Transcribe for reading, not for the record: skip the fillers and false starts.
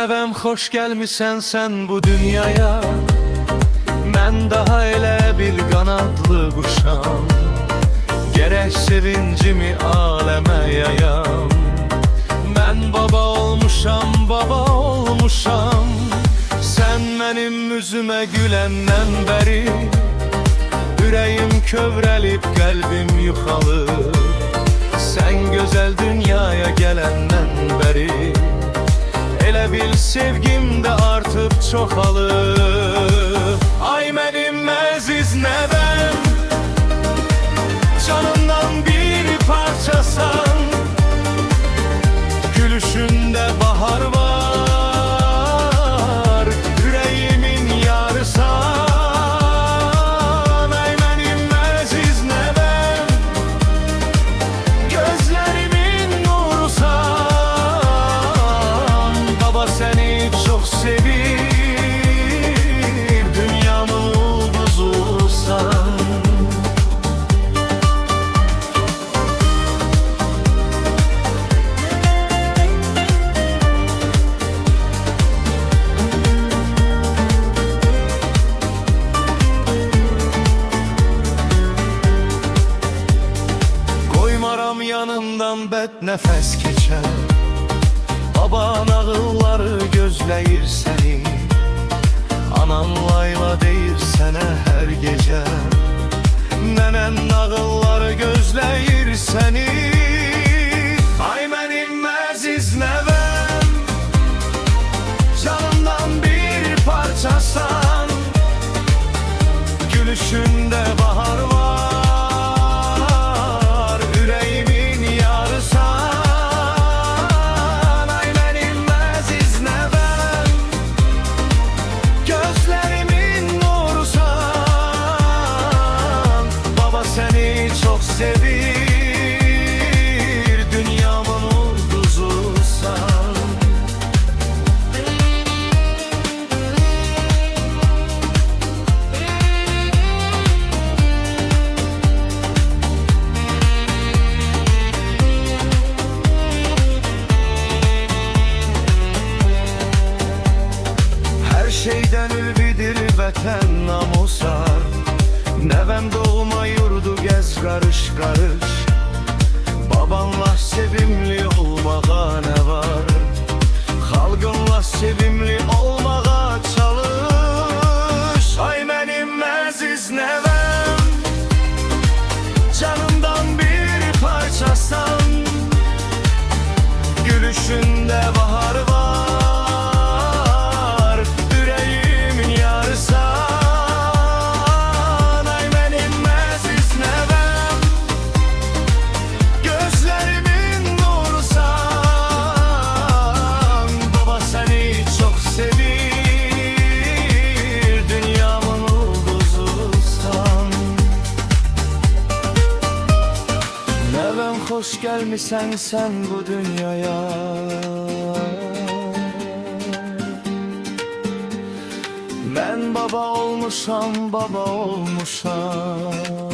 Nəvəm xoş gəlmisən sən bu dünyaya. Mən daha elə bir qanadlı quşam, gərək sevincimi aləmə yayam. Mən baba olmuşam, baba olmuşam. Sən mənim üzümə güləndən bəri ürəyim kövrəlib, qəlbim yuxalır. Sən gözəl dünyaya gələndən bəri elə bil sevgim də artıb çoxalır. Ay mənim əziz nəvəm, canımdan bir parçasan. Gülüşündə bahar var, ürəyimin yarısan. Ay mənim əziz nəvəm, gözlərimin nurusan. Baba səni çox sevir, dünyamın ulduzusan. Yanından bət nəfəs keçər, baban ağılları gözləyir səni. Anan layla deyir sənə hər gecə, nənən nağılları gözləyir səni. Ay mənim əziz nəvəm, canımdan bir parçasan. Gülüşündə bahar var, sevir, dünyamın ulduzusan. Her şeyden ülvidir vətən namusar. Nəvəm doğma yurdu gəz qarış qarış. Babanla sevimli olmağa nə var? Xalqınla sevimli olmağa çalış. Ay mənim əziz nəvəm, canımdan bir parçasan. Gülüşündə bahar var, ürəyimin yarısan. Hoş gəlmisən sən bu dünyaya. Mən baba olmuşam, baba olmuşam.